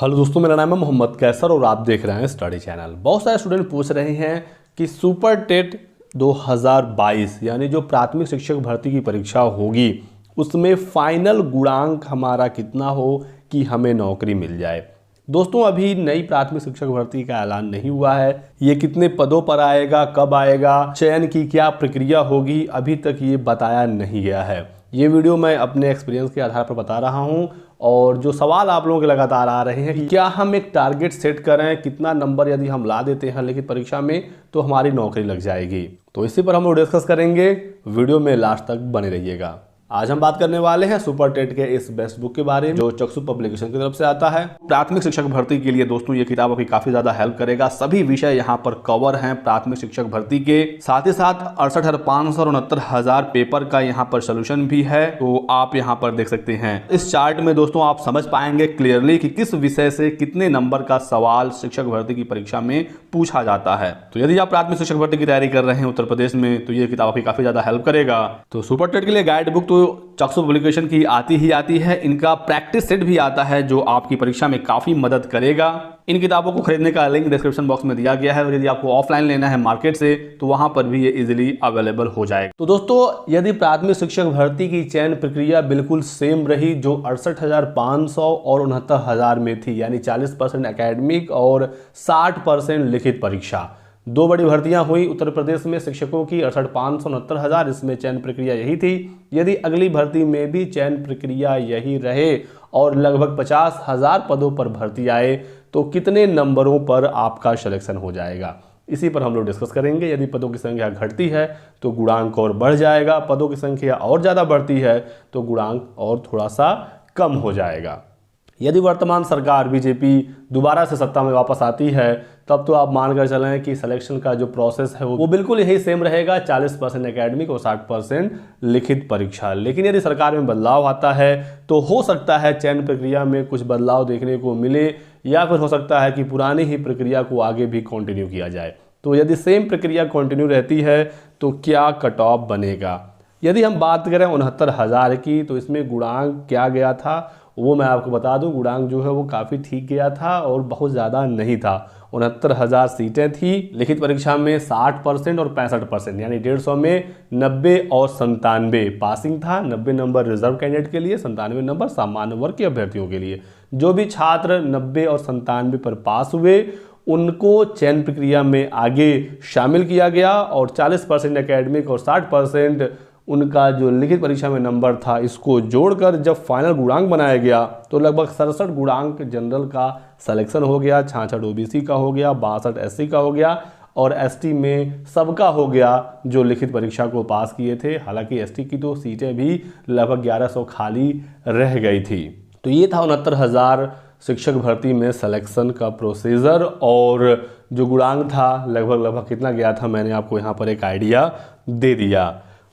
Hello दोस्तों, मेरा नाम है मोहम्मद कैसर और आप देख रहे हैं स्टडी चैनल। बहुत सारे स्टूडेंट पूछ रहे हैं कि सुपर टेट 2022 यानी जो प्राथमिक शिक्षक भर्ती की परीक्षा होगी उसमें फाइनल गुणांक हमारा कितना हो कि हमें नौकरी मिल जाए। दोस्तों, अभी नई प्राथमिक शिक्षक भर्ती का ऐलान नहीं हुआ है। ये कितने पदों पर आएगा, कब आएगा, चयन की क्या प्रक्रिया होगी, अभी तक ये बताया नहीं गया है। ये वीडियो मैं अपने एक्सपीरियंस के आधार पर बता रहा हूँ और जो सवाल आप लोगों के लगातार आ रहे हैं कि क्या हम एक टारगेट सेट करें, कितना नंबर यदि हम ला देते हैं लिखित परीक्षा में तो हमारी नौकरी लग जाएगी। तो इसी पर हम लोग डिस्कस करेंगे। वीडियो में लास्ट तक बने रहिएगा। आज हम बात करने वाले हैं सुपर टेट के इस बेस्ट बुक के बारे में जो चक्षु पब्लिकेशन की तरफ से आता है। प्राथमिक शिक्षक भर्ती के लिए दोस्तों ये किताब आपकी काफी ज्यादा हेल्प करेगा। सभी विषय यहाँ पर कवर हैं प्राथमिक शिक्षक भर्ती के, साथ ही साथ 68,500 और 69,000 पेपर का यहाँ पर सोल्यूशन भी है। तो आप यहाँ पर देख सकते हैं इस चार्ट में दोस्तों आप समझ पाएंगे क्लियरली कि किस विषय से कितने नंबर का सवाल शिक्षक भर्ती की परीक्षा में पूछा जाता है। तो यदि आप प्राथमिक शिक्षक भर्ती की तैयारी कर रहे हैं उत्तर प्रदेश में तो ये किताब आपकी काफी ज्यादा हेल्प करेगा। तो सुपर टेट के लिए गाइड बुक तो चक्षु पब्लिकेशन की आती ही आती है। इनका प्रैक्टिस सेट भी आता है जो आपकी परीक्षा में काफी मदद करेगा। इन किताबों को खरीदने का लिंक डिस्क्रिप्शन बॉक्स में दिया गया है और यदि आपको ऑफलाइन लेना है मार्केट से तो वहां पर भी ये इजीली अवेलेबल हो जाएगा। तो दोस्तों, यदि प्राथमिक शिक्षक भर्ती की चयन प्रक्रिया बिल्कुल सेम रही जो 68,500 और 69,000 में थी, यानी 40% एकेडमिक और 60% लिखित परीक्षा, दो बड़ी भर्तियां हुई उत्तर प्रदेश में शिक्षकों की 68,500 69,000, इसमें चयन प्रक्रिया यही थी। यदि अगली भर्ती में भी चयन प्रक्रिया यही रहे और लगभग 50,000 पदों पर भर्ती आए तो कितने नंबरों पर आपका सिलेक्शन हो जाएगा, इसी पर हम लोग डिस्कस करेंगे। यदि पदों की संख्या घटती है तो गुणांक और बढ़ जाएगा, पदों की संख्या और ज़्यादा बढ़ती है तो गुणांक और थोड़ा सा कम हो जाएगा। यदि वर्तमान सरकार बीजेपी दोबारा से सत्ता में वापस आती है तब तो आप मानकर चलें कि सिलेक्शन का जो प्रोसेस है वो बिल्कुल यही सेम रहेगा, 40% एकेडमिक और 60% लिखित परीक्षा। लेकिन यदि सरकार में बदलाव आता है तो हो सकता है चयन प्रक्रिया में कुछ बदलाव देखने को मिले या फिर हो सकता है कि पुरानी ही प्रक्रिया को आगे भी कंटिन्यू किया जाए। तो यदि सेम प्रक्रिया कंटिन्यू रहती है तो क्या कट ऑफ बनेगा। यदि हम बात करें 69,000 की तो इसमें गुणांक क्या गया था वो मैं आपको बता दूं। गुणांक जो है वो काफ़ी ठीक गया था और बहुत ज़्यादा नहीं था। 69,000 सीटें थी, लिखित परीक्षा में 60% और 65% यानी 150 में 90 और 97 पासिंग था। 90 नंबर रिजर्व कैंडिडेट के लिए, 97 नंबर सामान्य वर्ग के अभ्यर्थियों के लिए। जो भी छात्र 90 और 97 पर पास हुए उनको चयन प्रक्रिया में आगे शामिल किया गया और 40% एकेडमिक और 60% उनका जो लिखित परीक्षा में नंबर था इसको जोड़कर जब फाइनल गुणांक बनाया गया तो लगभग 67 गुणांक जनरल का सिलेक्शन हो गया, 66 ओबीसी का हो गया, 62 एससी का हो गया और एसटी में सबका हो गया जो लिखित परीक्षा को पास किए थे। हालांकि एसटी की तो सीटें भी लगभग 1100 खाली रह गई थी। तो ये था 69,000 शिक्षक भर्ती में सिलेक्शन का प्रोसीजर और जो गुणांक था लगभग कितना गया था मैंने आपको यहाँ पर एक आइडिया दे दिया।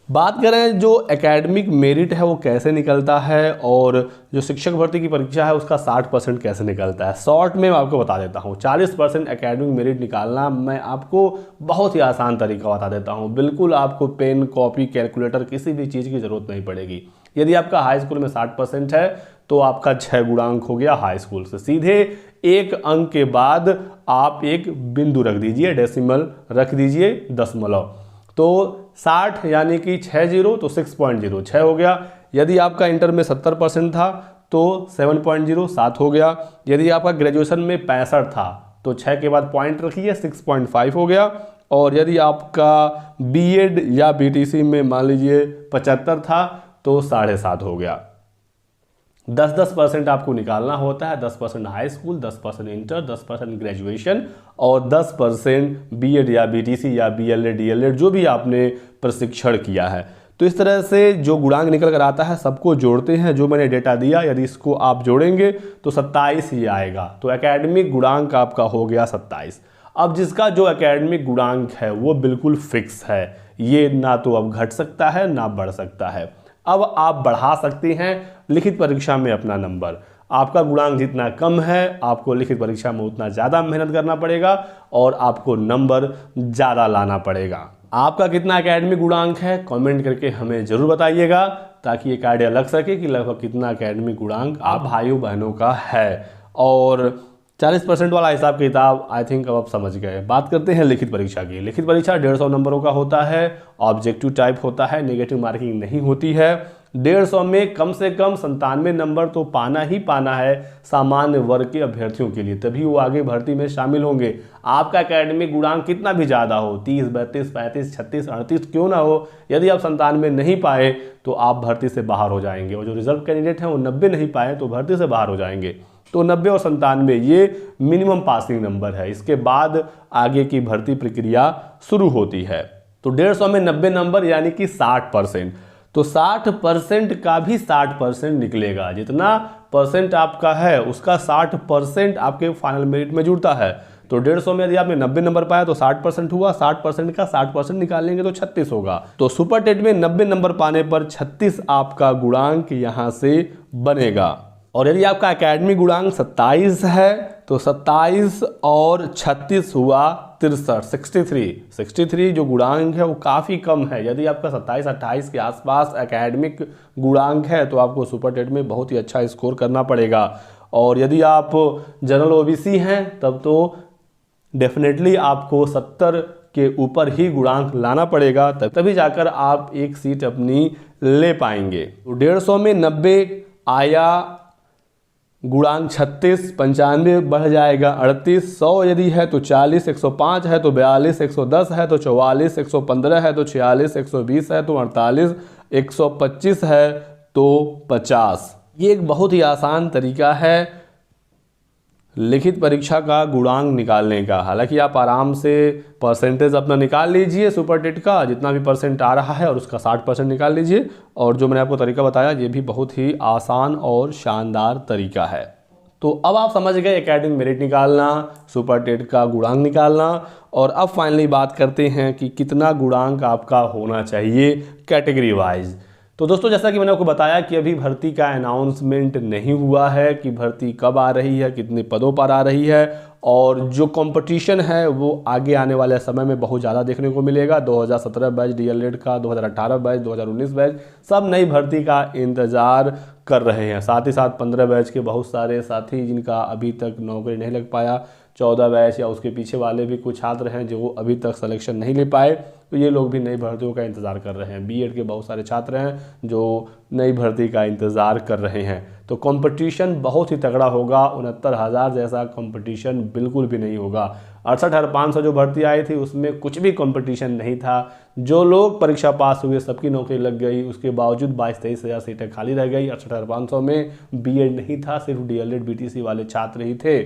बात करें जो एकेडमिक मेरिट है वो कैसे निकलता है और जो शिक्षक भर्ती की परीक्षा है उसका 60% कैसे निकलता है। शॉर्ट में मैं आपको बता देता हूँ। 40% एकेडमिक मेरिट निकालना मैं आपको बहुत ही आसान तरीका बता देता हूँ। बिल्कुल आपको पेन, कॉपी, कैलकुलेटर किसी भी चीज़ की ज़रूरत नहीं पड़ेगी। यदि आपका हाई स्कूल में 60% है तो आपका 6 गुणांक हो गया हाई स्कूल से। सीधे एक अंक के बाद आप एक बिंदु रख दीजिए, डेसिमल रख दीजिए, दशमलव, तो 60 यानी कि 60 तो 6.0 6 हो गया। यदि आपका इंटर में 70% था तो 7.0 7 हो गया। यदि आपका ग्रेजुएशन में 65 था तो 6 के बाद पॉइंट रखिए 6.5 हो गया। और यदि आपका बीएड या बीटीसी में मान लीजिए 75 था तो 7.5 हो गया। 10% आपको निकालना होता है। 10% हाई स्कूल, 10% इंटर, 10% ग्रेजुएशन और 10% बीएड या बीटीसी या बीएलएड डीएलएड जो भी आपने प्रशिक्षण किया है। तो इस तरह से जो गुणांक निकल कर आता है सबको जोड़ते हैं। जो मैंने डेटा दिया यदि इसको आप जोड़ेंगे तो 27 ही आएगा। तो एकेडमिक गुणांक आपका हो गया 27। अब जिसका जो एकेडमिक गुणांक है वो बिल्कुल फिक्स है, ये ना तो अब घट सकता है ना बढ़ सकता है। अब आप बढ़ा सकते हैं लिखित परीक्षा में अपना नंबर। आपका गुणांक जितना कम है आपको लिखित परीक्षा में उतना ज़्यादा मेहनत करना पड़ेगा और आपको नंबर ज़्यादा लाना पड़ेगा। आपका कितना एकेडमिक गुणांक है कमेंट करके हमें ज़रूर बताइएगा ताकि एक आइडिया लग सके कि लगभग कितना एकेडमिक गुणांक आप भाइयों बहनों का है। और 40% वाला हिसाब किताब आई थिंक अब आप समझ गए। बात करते हैं लिखित परीक्षा की। लिखित परीक्षा 150 नंबरों का होता है, ऑब्जेक्टिव टाइप होता है, नेगेटिव मार्किंग नहीं होती है। 150 में कम से कम 97 नंबर तो पाना ही पाना है सामान्य वर्ग के अभ्यर्थियों के लिए, तभी वो आगे भर्ती में शामिल होंगे। आपका एकेडमिक गुणांक कितना भी ज़्यादा हो, 30, 32, 35, 36, 38 क्यों ना हो, यदि आप 97 नहीं पाए तो आप भर्ती से बाहर हो जाएंगे। और जो रिजर्व कैंडिडेट हैं वो 90 नहीं पाए तो भर्ती से बाहर हो जाएंगे। तो 90 और 97 ये मिनिमम पासिंग नंबर है, इसके बाद आगे की भर्ती प्रक्रिया शुरू होती है। तो 150 में 90 नंबर यानी कि 60%। तो 60% का भी 60% निकलेगा, जितना परसेंट आपका है उसका 60% आपके फाइनल मेरिट में जुड़ता है। तो 150 में यदि आपने 90 नंबर पाया तो 60% हुआ, 60% का 60% निकालेंगे तो 36 होगा। तो सुपर टेट में 90 नंबर पाने पर 36 आपका गुणांक यहां से बनेगा। और यदि आपका एकेडमिक गुणांक 27 है तो 27 और 36 हुआ 63, 63 जो गुणांक है वो काफ़ी कम है। यदि आपका 27-28 के आसपास एकेडमिक गुणांक है तो आपको सुपर टेट में बहुत ही अच्छा स्कोर करना पड़ेगा। और यदि आप जनरल ओबीसी हैं तब तो डेफिनेटली आपको 70 के ऊपर ही गुणांक लाना पड़ेगा, तभी जाकर आप एक सीट अपनी ले पाएंगे। तो 150 में 90 आया, गुणांक 36, 95 बढ़ जाएगा 38, 100 यदि है तो 40, 105 है तो 42, 110 है तो 44, 115 है तो 46, 120 है तो 48, 125 है तो 50। ये एक बहुत ही आसान तरीका है लिखित परीक्षा का गुणांक निकालने का। हालांकि आप आराम से परसेंटेज अपना निकाल लीजिए सुपर टेट का, जितना भी परसेंट आ रहा है और उसका 60% निकाल लीजिए। और जो मैंने आपको तरीका बताया ये भी बहुत ही आसान और शानदार तरीका है। तो अब आप समझ गए एकेडमिक मेरिट निकालना, सुपर टेट का गुणांक निकालना। और अब फाइनली बात करते हैं कि कितना गुणांक आपका होना चाहिए कैटेगरी वाइज। तो दोस्तों जैसा कि मैंने आपको बताया कि अभी भर्ती का अनाउंसमेंट नहीं हुआ है कि भर्ती कब आ रही है, कितने पदों पर आ रही है, और जो कंपटीशन है वो आगे आने वाले समय में बहुत ज़्यादा देखने को मिलेगा। 2017 बैच डीएलएड का, 2018 बैच, 2019 बैच, सब नई भर्ती का इंतज़ार कर रहे हैं। साथ ही साथ 15 बैच के बहुत सारे साथी जिनका अभी तक नौकरी नहीं लग पाया, 14 बैच या उसके पीछे वाले भी कुछ छात्र हैं जो अभी तक सिलेक्शन नहीं ले पाए, तो ये लोग भी नई भर्तियों का इंतज़ार कर रहे हैं। बीएड के बहुत सारे छात्र हैं जो नई भर्ती का इंतज़ार कर रहे हैं। तो कंपटीशन बहुत ही तगड़ा होगा। 69,000 जैसा कंपटीशन बिल्कुल भी नहीं होगा। 68,500 जो भर्ती आई थी उसमें कुछ भी कंपटीशन नहीं था। जो लोग परीक्षा पास हुए सबकी नौकरी लग गई, उसके बावजूद 22-23 हज़ार सीटें खाली रह गई। 68,500 में बीएड नहीं था, सिर्फ डीएलएड बीटीसी वाले छात्र ही थे।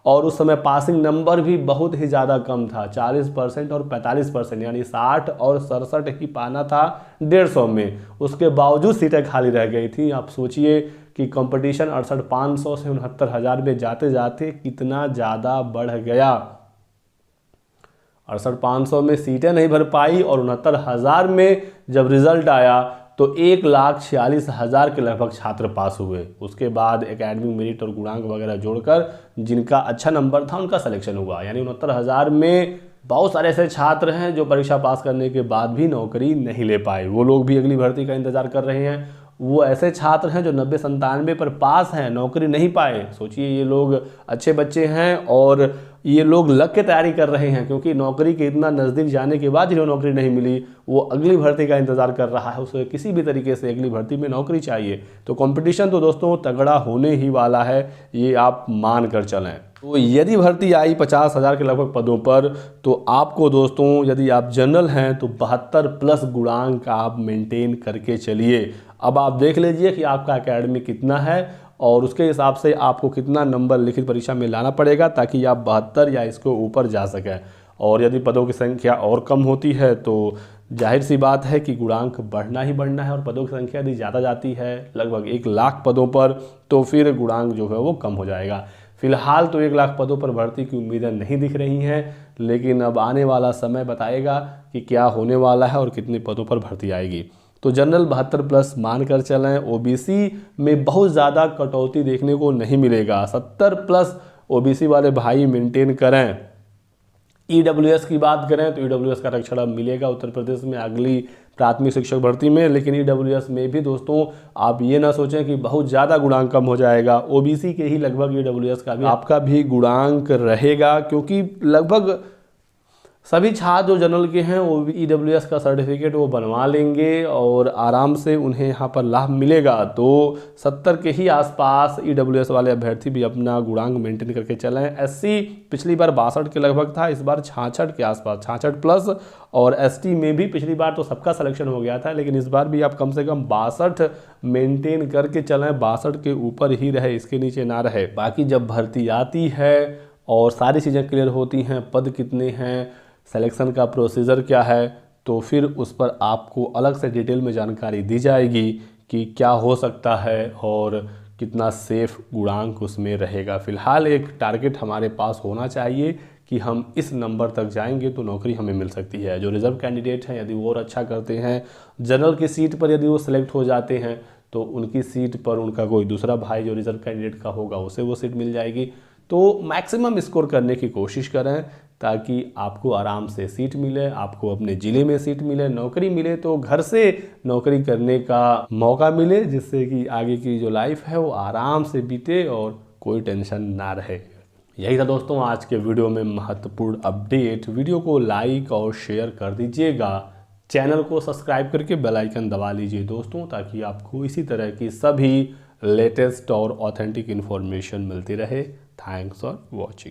और उस समय पासिंग नंबर भी बहुत ही ज़्यादा कम था, 40% और 45%, यानी 60 और 67 ही पाना था 150 में। उसके बावजूद सीटें खाली रह गई थी। आप सोचिए कि कंपटीशन 68,500 से 69,000 में जाते जाते कितना ज़्यादा बढ़ गया। 68,500 में सीटें नहीं भर पाई और 69,000 में जब रिजल्ट आया तो 1,46,000 के लगभग छात्र पास हुए। उसके बाद एकेडमिक मेरिट और गुणांक वगैरह जोड़कर जिनका अच्छा नंबर था उनका सिलेक्शन हुआ। यानी 69,000 में बहुत सारे ऐसे छात्र हैं जो परीक्षा पास करने के बाद भी नौकरी नहीं ले पाए। वो लोग भी अगली भर्ती का इंतजार कर रहे हैं। वो ऐसे छात्र हैं जो 90-97 पर पास हैं, नौकरी नहीं पाए। सोचिए ये लोग अच्छे बच्चे हैं और ये लोग लग के तैयारी कर रहे हैं, क्योंकि नौकरी के इतना नज़दीक जाने के बाद जिन्हें नौकरी नहीं मिली वो अगली भर्ती का इंतज़ार कर रहा है। उसे किसी भी तरीके से अगली भर्ती में नौकरी चाहिए। तो कंपटीशन तो दोस्तों तगड़ा होने ही वाला है, ये आप मान कर चलें। तो यदि भर्ती आई 50,000 के लगभग पदों पर, तो आपको दोस्तों यदि आप जनरल हैं तो 72+ गुणांक आप मेंटेन करके चलिए। अब आप देख लीजिए कि आपका एकेडमिक कितना है और उसके हिसाब से आपको कितना नंबर लिखित परीक्षा में लाना पड़ेगा ताकि आप 72 या इसको ऊपर जा सकें। और यदि पदों की संख्या और कम होती है तो जाहिर सी बात है कि गुणांक बढ़ना ही बढ़ना है। और पदों की संख्या यदि ज़्यादा जाती है लगभग 1 लाख पदों पर, तो फिर गुणांक जो है वो कम हो जाएगा। फिलहाल तो 1 लाख पदों पर भर्ती की उम्मीदें नहीं दिख रही हैं, लेकिन अब आने वाला समय बताएगा कि क्या होने वाला है और कितने पदों पर भर्ती आएगी। तो जनरल 72+ मान कर चलें। ओबीसी में बहुत ज़्यादा कटौती देखने को नहीं मिलेगा, 70+ ओबीसी वाले भाई मेंटेन करें। ईडब्ल्यूएस की बात करें तो ईडब्ल्यूएस का आरक्षण अब मिलेगा उत्तर प्रदेश में अगली प्राथमिक शिक्षक भर्ती में। लेकिन ईडब्ल्यूएस में भी दोस्तों आप ये ना सोचें कि बहुत ज़्यादा गुणांक कम हो जाएगा, ओबीसी के ही लगभग ईडब्ल्यूएस का भी आपका भी गुणांक रहेगा, क्योंकि लगभग सभी छात्र जो जनरल के हैं वो ईडब्ल्यूएस का सर्टिफिकेट वो बनवा लेंगे और आराम से उन्हें यहाँ पर लाभ मिलेगा। तो 70 के ही आसपास ईडब्ल्यूएस वाले अभ्यर्थी भी अपना गुणांक मेंटेन करके चलें। एससी पिछली बार 62 के लगभग था, इस बार 66 के आसपास, 66 प्लस। और एसटी में भी पिछली बार तो सबका सिलेक्शन हो गया था, लेकिन इस बार भी आप कम से कम 62 मेंटेन करके चलें, 62 के ऊपर ही रहे, इसके नीचे ना रहे। बाकी जब भर्ती आती है और सारी चीज़ें क्लियर होती हैं, पद कितने हैं, सिलेक्शन का प्रोसीजर क्या है, तो फिर उस पर आपको अलग से डिटेल में जानकारी दी जाएगी कि क्या हो सकता है और कितना सेफ गुणांक उसमें रहेगा। फिलहाल एक टारगेट हमारे पास होना चाहिए कि हम इस नंबर तक जाएंगे तो नौकरी हमें मिल सकती है। जो रिजर्व कैंडिडेट हैं यदि वो और अच्छा करते हैं, जनरल की सीट पर यदि वो सिलेक्ट हो जाते हैं तो उनकी सीट पर उनका कोई दूसरा भाई जो रिजर्व कैंडिडेट का होगा उसे वो सीट मिल जाएगी। तो मैक्सिमम स्कोर करने की कोशिश करें ताकि आपको आराम से सीट मिले, आपको अपने ज़िले में सीट मिले, नौकरी मिले तो घर से नौकरी करने का मौका मिले, जिससे कि आगे की जो लाइफ है वो आराम से बीते और कोई टेंशन ना रहे। यही था दोस्तों आज के वीडियो में महत्वपूर्ण अपडेट। वीडियो को लाइक और शेयर कर दीजिएगा, चैनल को सब्सक्राइब करके बेल आइकन दबा लीजिए दोस्तों, ताकि आपको इसी तरह की सभी लेटेस्ट और ऑथेंटिक इन्फॉर्मेशन मिलती रहे। Thanks for watching.